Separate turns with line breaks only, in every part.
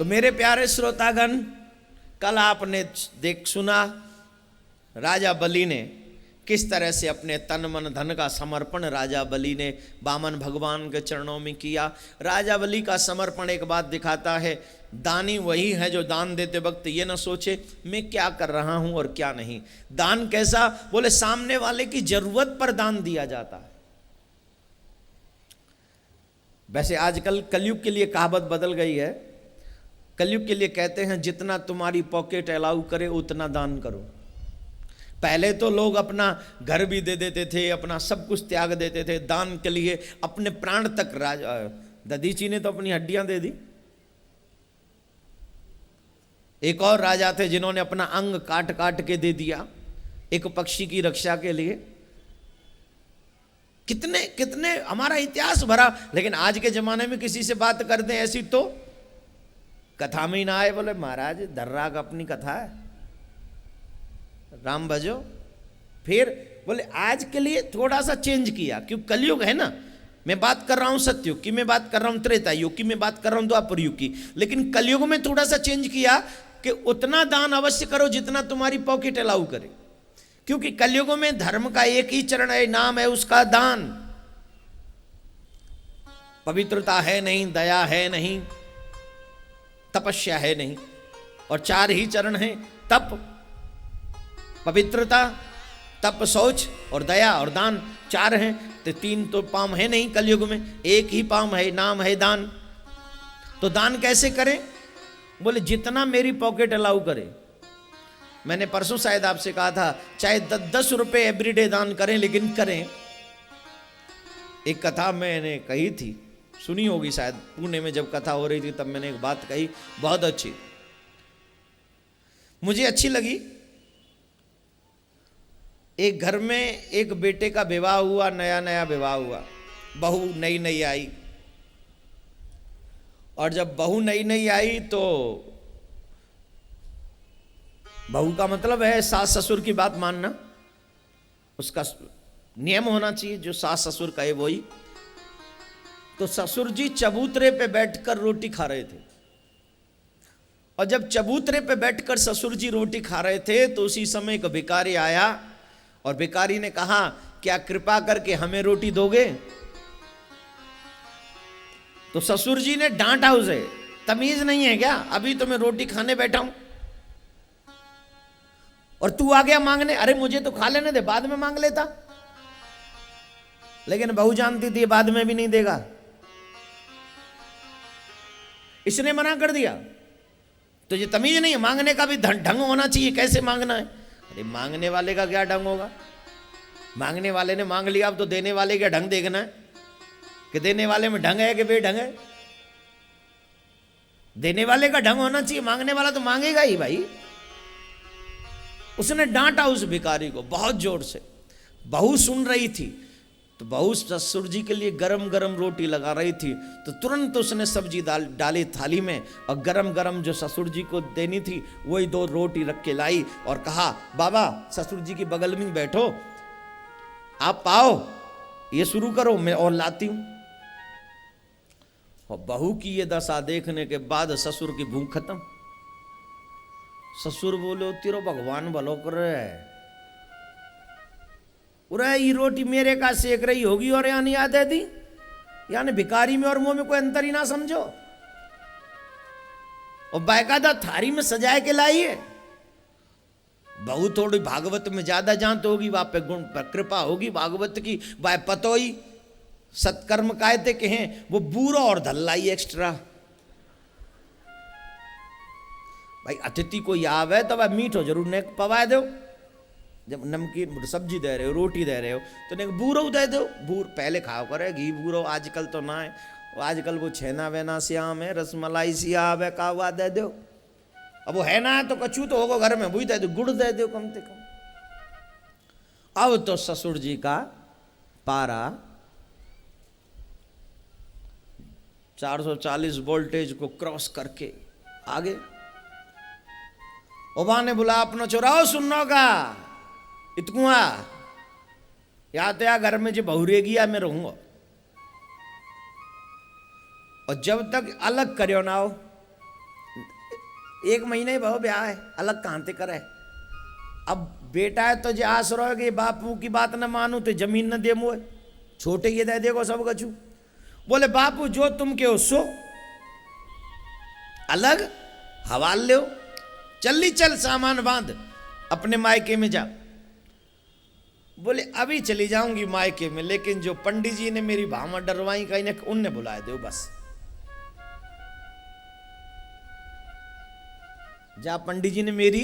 तो मेरे प्यारे श्रोतागण, कल आपने सुना राजा बलि ने किस तरह से अपने तन मन धन का समर्पण राजा बलि ने वामन भगवान के चरणों में किया। राजा बलि का समर्पण एक बात दिखाता है, दानी वही है जो दान देते वक्त ये न सोचे मैं क्या कर रहा हूं और क्या नहीं। दान कैसा? बोले सामने वाले की जरूरत पर दान दिया जाता है। वैसे आजकल कलयुग के लिए कहावत बदल गई है। कलयुग के लिए कहते हैं जितना तुम्हारी पॉकेट अलाउ करे उतना दान करो। पहले तो लोग अपना घर भी दे देते थे, अपना सब कुछ त्याग देते थे दान के लिए, अपने प्राण तक। दधीची ने तो अपनी हड्डियां दे दी। एक और राजा थे जिन्होंने अपना अंग काट काट के दे दिया एक पक्षी की रक्षा के लिए। कितने कितने हमारा इतिहास भरा। लेकिन आज के जमाने में किसी से बात कर दें ऐसी तो कथा में ही ना आए, बोले महाराज दर्राग अपनी कथा है, राम भजो। फिर बोले आज के लिए थोड़ा सा चेंज किया, क्योंकि कलयुग है ना। मैं बात कर रहा हूं सतयुग की, मैं बात कर रहा हूं त्रेता युग की, मैं बात कर रहा हूं द्वापर युग की। लेकिन कलयुग में थोड़ा सा चेंज किया कि उतना दान अवश्य करो जितना तुम्हारी पॉकेट अलाउ करे। क्योंकि कलयुग में धर्म का एक ही चरण है, नाम है उसका दान। पवित्रता है नहीं, दया है नहीं, तपस्या है नहीं, और चार ही चरण हैं, तप, पवित्रता, तप, शौच और दया और दान। चार हैं तो तीन तो पाम है नहीं कलयुग में, एक ही पाम है, नाम है दान। तो दान कैसे करें? बोले जितना मेरी पॉकेट अलाउ करे। मैंने परसों शायद आपसे कहा था चाहे 10 रुपए एवरीडे दान करें, लेकिन करें। एक कथा मैंने कही थी, सुनी होगी शायद, पुणे में जब कथा हो रही थी तब मैंने एक बात कही, बहुत अच्छी, मुझे अच्छी लगी। एक घर में एक बेटे का विवाह हुआ, नया नया विवाह हुआ, बहू नई नई आई। और जब बहू नई नई आई तो बहू का मतलब है सास ससुर की बात मानना, उसका नियम होना चाहिए, जो सास ससुर कहे वही। तो ससुर जी चबूतरे पे बैठकर रोटी खा रहे थे। और जब चबूतरे पे बैठकर ससुर जी रोटी खा रहे थे तो उसी समय एक भिखारी आया और भिखारी ने कहा क्या कृपा करके हमें रोटी दोगे? तो ससुर जी ने डांटा उसे, तमीज नहीं है क्या? अभी तो मैं रोटी खाने बैठा हूं और तू आ गया मांगने। अरे मुझे तो खा लेने दे, बाद में मांग लेता। लेकिन बहू जानती थी बाद में भी नहीं देगा, इसने मना कर दिया। तो ये तमीज नहीं है, मांगने का भी ढंग होना चाहिए, कैसे मांगना है। अरे मांगने वाले का क्या ढंग होगा? मांगने वाले ने मांग लिया, अब तो देने वाले का ढंग देखना है कि देने वाले में ढंग है कि बेढंग है। देने वाले का ढंग होना चाहिए, मांगने वाला तो मांगेगा ही भाई। उसने डांटा उस भिखारी को बहुत जोर से। बहू सुन रही थी तो बहू ससुर जी के लिए गरम गरम रोटी लगा रही थी, तो तुरंत उसने सब्जी डाली थाली में और गरम गरम जो ससुर जी को देनी थी वही 2 रोटी रख के लाई और कहा बाबा ससुर जी के बगल में बैठो, आप पाओ ये शुरू करो, मैं और लाती हूं। और बहू की ये दशा देखने के बाद ससुर की भूख खत्म। ससुर बोलो तेरो भगवान भलो कर रहे है, ये रोटी मेरे का सेक रही होगी और यहाँ नहीं आते थी, यानी भिखारी में और मुंह में कोई अंतर ही ना समझो। और बाकायदा थारी में सजाए के लाई है। बहू थोड़ी भागवत में ज्यादा जानत होगी, वहां पे गुण पर कृपा होगी भागवत की, वह पतोई सत्कर्म कायते के हैं, वो बूरो और धल्लाई एक्स्ट्रा। भाई अतिथि कोई आवे तो वह मीठो जरूर ने पवा दो। जब नमकीन सब्जी दे रहे हो, रोटी दे रहे हो, तो ने बूरो दे दो। बूर पहले खाओ करे घी बूरो, आजकल तो ना है, आजकल वो छेना वेना श्याम है, रसमलाई सियाम है, कावा दे दो। अब वो है ना तो कछू तो होगा घर में, वही दे दो, गुड़ दे दो कम से कम। अब तो ससुर जी का पारा 440 वोल्टेज को क्रॉस करके आगे। ओबा ने बुला अपना चुराओ सुननो का इतकुआ या तो या घर में जो बहुरेगी या मैं रहूंगा। और जब तक अलग करो ना हो 1 महीने ही भाव ब्याह है, अलग कहाँ ते करे। अब बेटा है तो जे आस रहो कि बापू की बात न मानू तो जमीन न दे मोए, छोटे ये दे देखो सब कछु। बोले बापू जो तुम के हो सो, अलग हवाल ले, चल चल सामान बांध अपने मायके में जा। बोले अभी चली जाऊंगी मायके में, लेकिन जो पंडित जी ने मेरी भामा डरवाई कहीं ना उनने बुला दो बस। जा पंडित जी ने मेरी,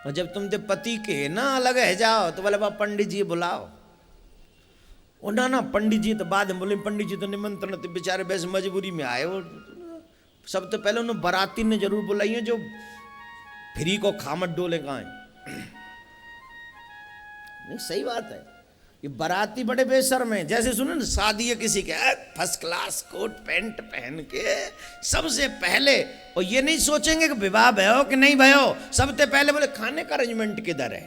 और जब तुम ते पति के ना अलग है जाओ तो बोले बाप पंडित जी बुलाओ। ओ ना पंडित जी तो बाद में बोले पंडित जी तो निमंत्रण थे बेचारे, वैसे मजबूरी में आए। वो सब तो पहले उन्होंने बाराती ने जरूर बुलाई है, जो फ्री को खामत डोले कहाँ है। नहीं सही बात है, ये बाराती बड़े बेशर्म है। जैसे सुनो ना शादी है किसी के, फर्स्ट क्लास कोट पैंट पहन के सबसे पहले, और ये नहीं सोचेंगे कि विवाह भयो कि नहीं भयो, सबसे पहले बोले खाने का अरेंजमेंट किधर है।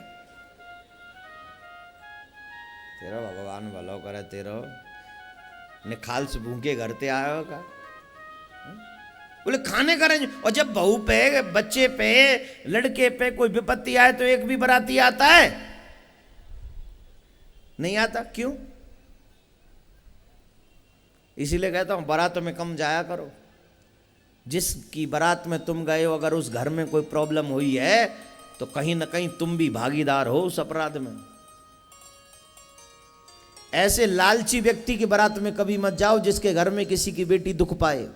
तेरा भगवान भलो करे, तेरो निखाल से भूखे घर ते आयो का, बोले खाने का अरेंज। और जब बहू पे, बच्चे पे, लड़के पे कोई विपत्ति आए तो एक भी बाराती आता है? नहीं आता। क्यों? इसीलिए कहता हूं बारातों में कम जाया करो। जिसकी बारात में तुम गए हो, अगर उस घर में कोई प्रॉब्लम हुई है तो कहीं ना कहीं तुम भी भागीदार हो उस अपराध में। ऐसे लालची व्यक्ति की बारात में कभी मत जाओ जिसके घर में किसी की बेटी दुख पाए।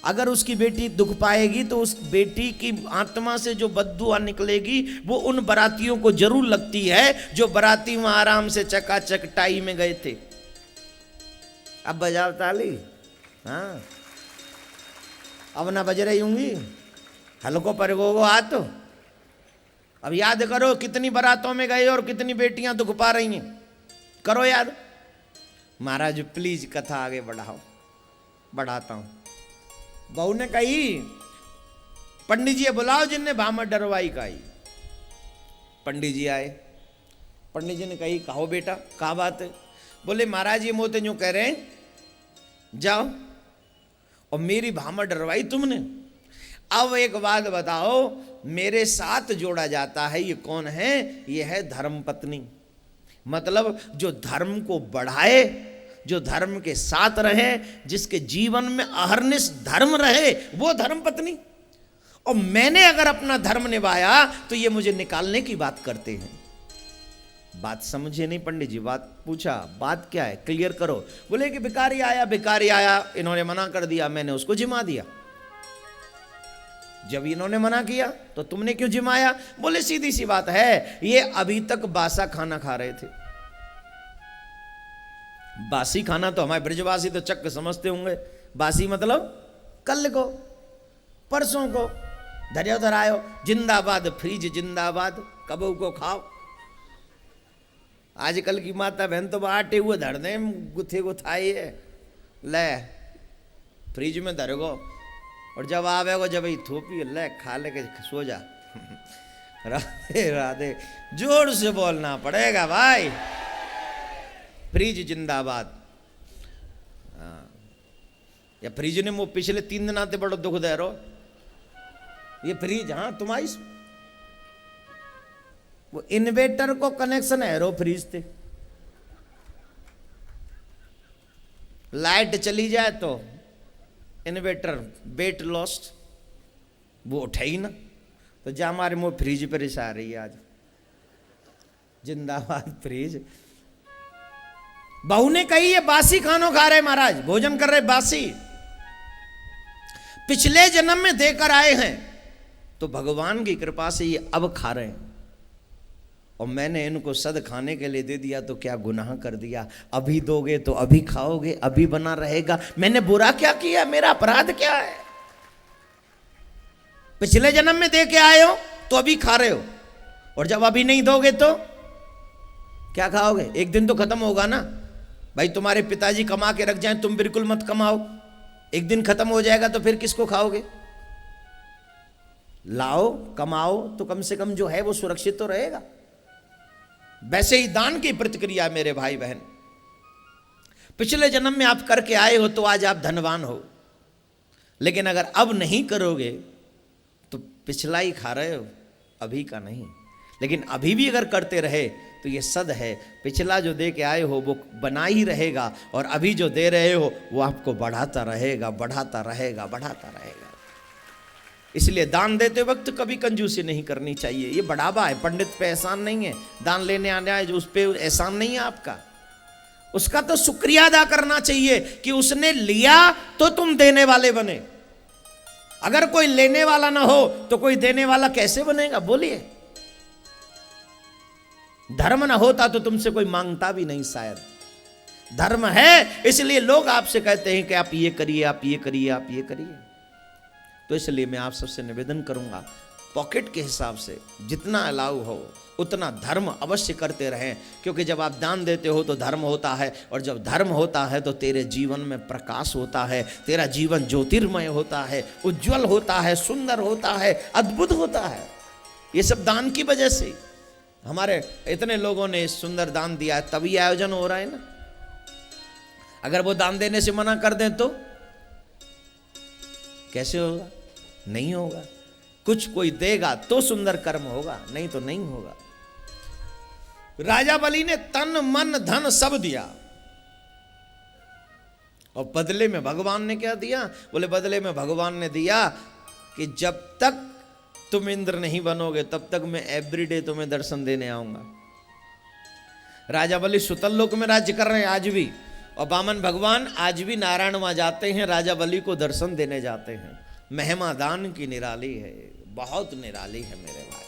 अगर उसकी बेटी दुख पाएगी तो उस बेटी की आत्मा से जो बददुआ निकलेगी वो उन बारातियों को जरूर लगती है जो बाराती वहां आराम से चकाचक टाई में गए थे। अब बजाओ ताली। हाँ, अब ना बज रही होंगी, हल्को पर गो हाथ। तो अब याद करो कितनी बारातों में गए और कितनी बेटियां दुख पा रही हैं, करो याद। महाराज प्लीज कथा आगे बढ़ाओ। बढ़ाता हूं। बहू ने कही पंडित जी बुलाओ जिनने भामा डरवाई कही। पंडित जी आए। पंडित जी ने कही कहो बेटा क्या बात है। बोले महाराज ये मोते जो कह रहे हैं जाओ, और मेरी भामा डरवाई तुमने। अब एक बात बताओ, मेरे साथ जोड़ा जाता है ये कौन है? ये है धर्म पत्नी। मतलब जो धर्म को बढ़ाए, जो धर्म के साथ रहे, जिसके जीवन में अहर्निश धर्म रहे, वो धर्म पत्नी। और मैंने अगर अपना धर्म निभाया तो ये मुझे निकालने की बात करते हैं। बात समझे नहीं पंडित जी? बात पूछा, बात क्या है क्लियर करो। बोले कि भिखारी आया, इन्होंने मना कर दिया, मैंने उसको जिमा दिया। जब इन्होंने मना किया तो तुमने क्यों जिमाया? बोले सीधी सी बात है, ये अभी तक बासा खाना खा रहे थे। बासी खाना तो हमारे ब्रजवासी तो चक्क समझते होंगे। बासी मतलब कल को, परसों को धर्यो धरायो। जिंदाबाद फ्रिज, जिंदाबाद, कबू को खाओ। आजकल की माता बहन तो आटे हुए धर दे, गुथे गुथाई है, ले फ्रिज में धरगो, और जब आवेगो जब ही थोपी ले खा ले के सो जा। राधे राधे, जोर से बोलना पड़ेगा भाई। फ्रिज जिंदाबाद। या फ्रिज ने वो पिछले 3 दिन आते बड़ो दुख दे रो। ये फ्रिज, हाँ तुम्हारी वो इन्वेटर को कनेक्शन है रो फ्रिज थे। लाइट चली जाए तो इन्वेटर वेट लॉस्ट, वो उठे ही ना। तो जा हमारे मुँह फ्रिज पर रिस आ रही है आज। जिंदाबाद फ्रिज। बहू ने कही ये बासी खानों खा रहे महाराज, भोजन कर रहे बासी, पिछले जन्म में देकर आए हैं तो भगवान की कृपा से ये अब खा रहे हैं। और मैंने इनको सद खाने के लिए दे दिया तो क्या गुनाह कर दिया? अभी दोगे तो अभी खाओगे, अभी बना रहेगा। मैंने बुरा क्या किया? मेरा अपराध क्या है? पिछले जन्म में दे के आए हो तो अभी खा रहे हो, और जब अभी नहीं दोगे तो क्या खाओगे? एक दिन तो खत्म होगा ना भाई। तुम्हारे पिताजी कमा के रख जाएं, तुम बिल्कुल मत कमाओ, एक दिन खत्म हो जाएगा तो फिर किसको खाओगे? लाओ कमाओ तो कम से कम जो है वो सुरक्षित तो रहेगा। वैसे ही दान की प्रतिक्रिया मेरे भाई बहन, पिछले जन्म में आप करके आए हो तो आज आप धनवान हो, लेकिन अगर अब नहीं करोगे तो पिछला ही खा रहे हो, अभी का नहीं। लेकिन अभी भी अगर करते रहे तो ये सद है, पिछला जो दे के आए हो वो बना ही रहेगा, और अभी जो दे रहे हो वो आपको बढ़ाता रहेगा, बढ़ाता रहेगा, बढ़ाता रहेगा। इसलिए दान देते वक्त कभी कंजूसी नहीं करनी चाहिए। ये बढ़ावा है, पंडित पे एहसान नहीं है। दान लेने आने आए जो उस पे एहसान नहीं है आपका, उसका तो शुक्रिया अदा करना चाहिए कि उसने लिया तो तुम देने वाले बने। अगर कोई लेने वाला ना हो तो कोई देने वाला कैसे बनेगा? बोलिए। धर्म ना होता तो तुमसे कोई मांगता भी नहीं शायद। धर्म है इसलिए लोग आपसे कहते हैं कि आप ये करिए, आप ये करिए, आप ये करिए। तो इसलिए मैं आप सबसे निवेदन करूंगा, पॉकेट के हिसाब से जितना अलाउ हो उतना धर्म अवश्य करते रहें, क्योंकि जब आप दान देते हो तो धर्म होता है, और जब धर्म होता है तो तेरे जीवन में प्रकाश होता है, तेरा जीवन ज्योतिर्मय होता है, उज्जवल होता है, सुंदर होता है, अद्भुत होता है। ये सब दान की वजह से। हमारे इतने लोगों ने सुंदर दान दिया है, तभी आयोजन हो रहा है ना। अगर वो दान देने से मना कर दें तो कैसे होगा? नहीं होगा। कुछ कोई देगा तो सुंदर कर्म होगा, नहीं तो नहीं होगा। राजा बलि ने तन मन धन सब दिया, और बदले में भगवान ने क्या दिया? बोले बदले में भगवान ने दिया कि जब तक तुम इंद्र नहीं बनोगे तब तक मैं एवरीडे तुम्हें दर्शन देने आऊंगा। राजा बलि सुतल लोक में राज्य कर रहे हैं आज भी, और वामन भगवान आज भी नारायण वहां जाते हैं, राजा बलि को दर्शन देने जाते हैं। महिमा दान की निराली है, बहुत निराली है मेरे भाई।